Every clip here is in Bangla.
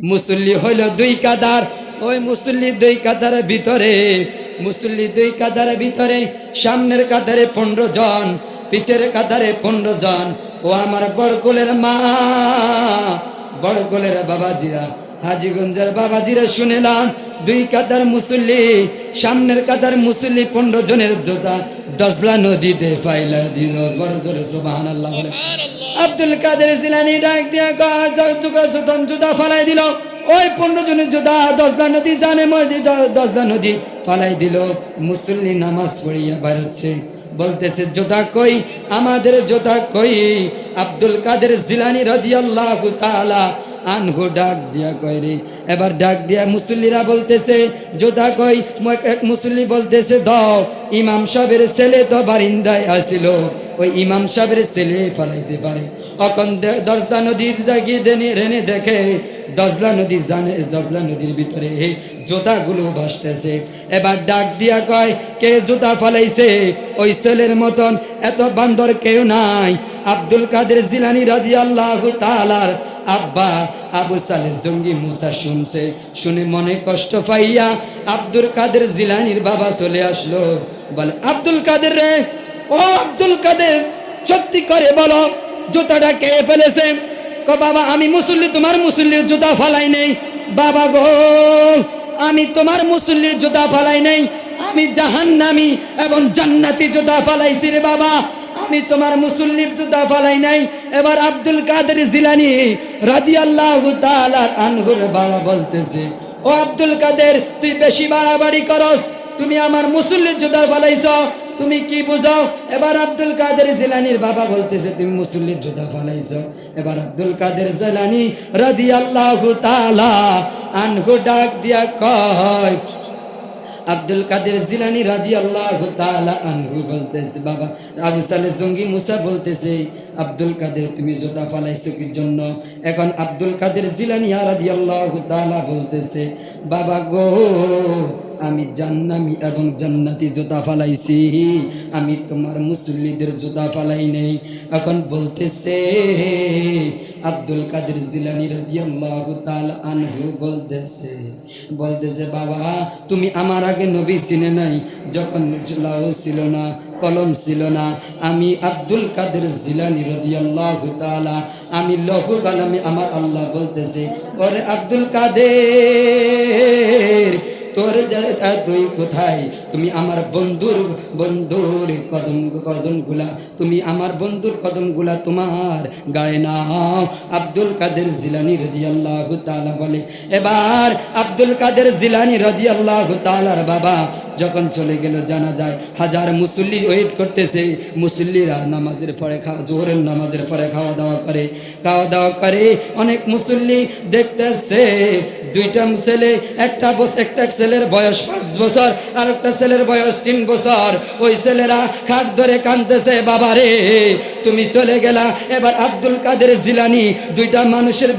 মুসল্লি হইল দুই কাদার, ওই মুসল্লি দুই কাদারের ভিতরে, মুসল্লি দুই কাদারের ভিতরে সামনের কাদারে 15 জন, পিছের কাদারে 15 জন। ও আমার বড়কুলের মা, বড়কুলের বাবাজিরা, হাজীগঞ্জের বাবাজিরা শুনেলাম, দুই কাদার মুসল্লি, সামনের কাদার মুসল্লি 15 জনের জুতা দজলা নদীতে পাইলা দিল। সুবহানাল্লাহ। আব্দুল কাদের জিলানী ডাক দিয়া জুতা ফালাই দিল, ওই 15 জনের জুতা দজলা নদী জানে দজলা নদী ফালাই দিল। মুসল্লি নামাজ পড়িয়া বেরোচ্ছে, বলতেছে জুতা কই, আমাদের জুতা কই। আব্দুল কাদের জিলানী রাদিয়াল্লাহু তাআলা আনহু ডাক দিয়া কয় রে, এবার ডাক দিয়া মুসল্লিরা বলতেছে জুতা কই। এক মুসল্লি বলতেছে দাও, ইমাম সাহেবের ছেলে তো বারিন্দায় আসিল, ওই ইমাম সাহেবের ছেলে ফালাইতে পারে। এখন দজলা নদীর জাগিয়ে রেনে দেখে দজলা নদী জানে, দজলা নদীর ভিতরে জুতাগুলো ভাসতেছে। এবার ডাক দিয়া কয় কে জুতা ফালাইছে? ওই ছেলের মতন এত বান্দর কেউ নাই। আব্দুল কাদের জিলানী রাদিয়াল্লাহু তাআলার আব্বা আবু সালেহ জঙ্গি মুসা শুনছে, শুনে মনে কষ্ট পাইয়া আব্দুল কাদের জিলানীর বাবা চলে আসলো, বলে আব্দুল কাদের রে, ও আব্দুল কাদের সত্যি করে বলো জুতাটা কে ফেলেছে? কো বাবা আমি মুসল্লি, তোমার মুসল্লির জুতা ফালাই নেই। বাবা গো আমি তোমার মুসল্লির জুতা ফালাই নেই, আমি জাহান্নামী এবং জান্নাতি জুতা ফালাইছি রে বাবা, আমি তোমার মুসল্লির জুতা ফালাই নাই। এবার আব্দুল কাদের জিলানী রাদিয়াল্লাহু তাআলা আনহুর বাবা বলতেছে, ও আব্দুল কাদের তুই বেশি বাড়াবাড়ি করস, তুমি আমার মুসল্লির জুতা ফালাইছ, তুমি কি বুঝাও? এবার আব্দুল কাদের জিলানীর বাবা বলতেছে তুমি মুসল্লির জুতা ফালাইছ। এবার আব্দুল কাদের জিলানী রাদিয়াল্লাহু তাআলা আনহু ডাক দিয়া কয়, আব্দুল কাদের জিলানী রাদিয়াল্লাহু তাআলা আনহু বলতেছে, বাবা আবু সালেহ জঙ্গি মুসা বলতেছে আব্দুল কাদের তুমি জুতা ফালাইছো কি জন্য? এখন আব্দুল কাদের জিলানী রাদিয়াল্লাহু তাআলা বলতেছে, বাবা গো আমি জান্নামী এবং জান্নাতি জুতা ফালাইছি, আমি তোমার মুসল্লিদের জুতা ফালাই নেই। এখন বলতেছে আব্দুল কাদের জিলানী রাদিয়াল্লাহু তাআলা আনহু বলতেছে বাবা তুমি আমার আগে নবী চিনে নাই, যখন লাউ ছিল না, কলম ছিল না, আমি আব্দুল কাদের জিলানী রাদিয়াল্লাহু তাআলা আমি লৌহ কলমে আমার আল্লাহ বলতেছে, ওরে আব্দুল কাদের তোর তুই কোথায়? তুমি আমার বন্ধুর কদমগুলা, তুমি আমার বন্ধুর কদমগুলা তোমার গায়ে নাও। আব্দুল কাদের জিলানী রাদিয়াল্লাহু তাআলা বলে, এবার আব্দুল কাদের জিলানী রাদিয়াল্লাহু তাআলার বাবা যখন চলে গেল জানা যায়, হাজার মুসল্লি ওয়েট করতেছে, মুসল্লিরা নামাজের পরে জোহরের নামাজের পরে খাওয়া দাওয়া করে অনেক মুসল্লি দেখতেছে দুইটা ছেলে, একটা ছেলের বয়স 5 বছর আর একটা ছেলের বয়স 3 বছর। ওই ছেলেরা খাট ধরে কাঁদতেছে, বাবা রে তুমি চলে গেলা। এবার আব্দুল কাদের জিলানী দুইটা মানুষের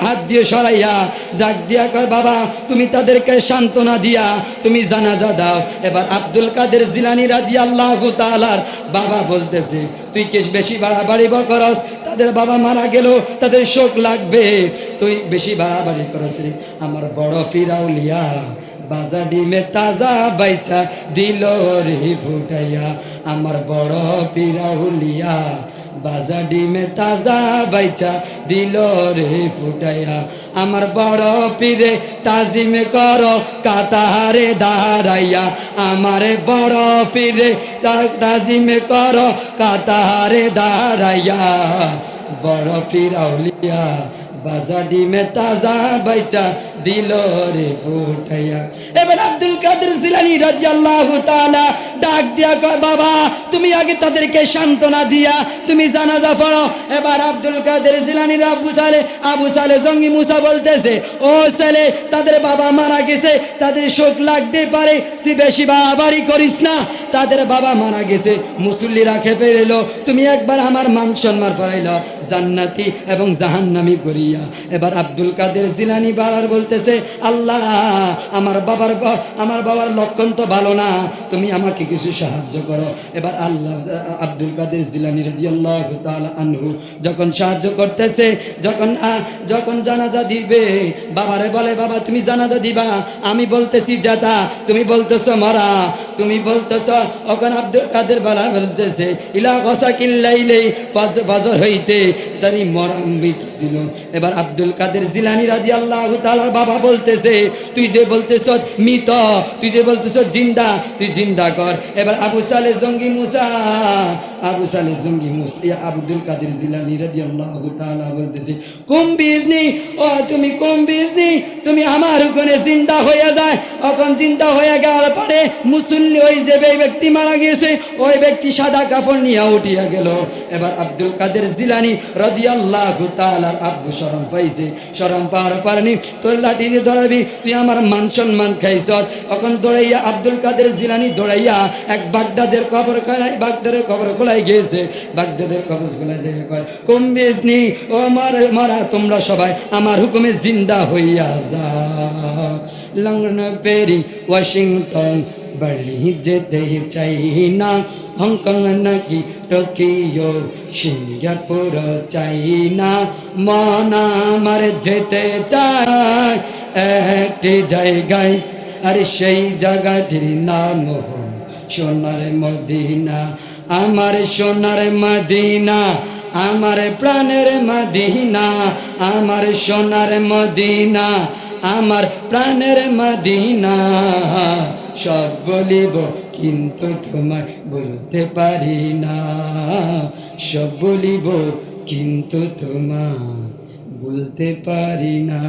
হাত দিয়ে সরাইয়া ডাক দিয়া কয়, বাবা তুমি তাদেরকে সান্ত্বনা দিয়া তুমি জানাজা দাও। এবার আব্দুল কাদের জিলানী রাদিয়াল্লাহু তাআলার বাবা বলতেছে, তুই কি বেশি বাড়াবাড়ি করস? তাদের বাবা মারা গেল, তাদের শোক লাগবে, তুই বেশি বাড়াবাড়ি করস রে। আমার বড় ফিরাউলিয়া বাজা ডিমে তাজা বাইচা দিল রে ফুটাইয়া, আমার বড় ফিরাউলিয়া বাজা ডিমে তাজা বাইচা দিল রে ফুটাইয়া, আমার বড় পীরে তাজিমে কর কাতারে দাঁড়াইয়া, আমার বড় পীরে তাজিমে কর কাতারে দাঁড়াইয়া, বড় ফিরাউলিয়া বাজা ডিমে তাজা বাইচা দিল রে ফুটাইয়া। এবার আব্দুল কাদের জিলানী রাদিয়াল্লাহু তাআলা ডাক দিয়া কয়, বাবা তুমি আগে তাদেরকে সান্ত্বনা দিয়া তুমি জানাজা পড়ো। এবার আব্দুল কাদের জিলানীর আবু সালেহ জঙ্গি মুসা বলতেছে, ও ছেলে তাদের বাবা মারা গেছে, তাদের শোক লাগতে পারে, তুই বেশি বাড়াবাড়ি করিস না, তাদের বাবা মারা গেছে, মুসল্লিরা খেপে এলো, তুমি একবার আমার মান সম্মান করাইল জান্নাতি এবং জাহান্নামী করিয়া। এবার আব্দুল কাদের জিলানী বাবার বলতে বলতেছে, আল্লাহ আমার বাবার লক্ষণ তো ভালো না, তুমি আমাকে কিছু সাহায্য করো। এবার আল্লাহ আব্দুল কাদের জিলানী রাদিয়াল্লাহু তাআলা আনহু যখন সাহায্য করতেছে, যখন জানাজা দিবে, বাবারে বলে, বাবা তুমি জানাজা দিবা, আমি বলতেছি জাদা, তুমি বলতেছো মরা, তুমি বলতেছো। ওখানে আব্দুল কাদের বালা বলতেছে, ইলা গাসাকিল লাইলি, ফজর হইতে তানি মরা মৃত্যু ছিল। এবার আব্দুল কাদের জিলানী রাদিয়াল্লাহু তাআলার বাবা বলতেছে, তুই যে বলতেছ মৃত, তুই যে বলতেছ জিন্দা, তুই জিন্দা কর। এবার আবু সালেহ জঙ্গি মুসা আব্দুল কাদের জিলানী রাদিয়াল্লাহু তাআলা বলতেছে, কুম বিজনি, ও তুমি কুম বিজনি, তুমি আমার ওখানে জিন্দা হয়ে যায়। এখন জিন্দা হয়ে গেল পরে মুসল্লি, ওই যে ব্যক্তি মারা গিয়েছে, ওই ব্যক্তি সাদা কাপড় নিয়ে উঠিয়া গেল। এবার আব্দুল কাদের জিলানী রাদিয়াল্লাহু তাআলার আব্বু শরম পাইছে, শরম পাওয়ার পারেনি, তোর লাঠি দিয়ে ধরাবি, তুই আমার মান সম্মান খাইছ। এখন দৌড়াইয়া আব্দুল কাদের জিলানী দৌড়াইয়া এক বাগদাদের কবর খোলাই, বাগদাদের কবর খোলাই গিয়েছে। বাগদাদের কবর খোলাই যায়, কয় কুম বিজনি, ও মারা তোমরা সবাই আমার হুকুমে জিন্দা হইয়া যাও। লন্ডন, প্যারিস, ওয়াশিংটন, বার্লিন যেতে চাই না, হংকং নাকি টোকিও, সিঙ্গাপুর চাই না, মন আমার যেতে চায় একটি জায়গায়, আর সেই জায়গাটির নাম হল সোনার মদিনা। আমার সোনার মদিনা, আমার প্রাণের মদিনা, আমার সোনার মদিনা, আমার প্রাণের মদিনা। সব বলিব কিন্তু তোমায় বলতে পারি না, সব বলিব কিন্তু তোমায় বলতে পারি না।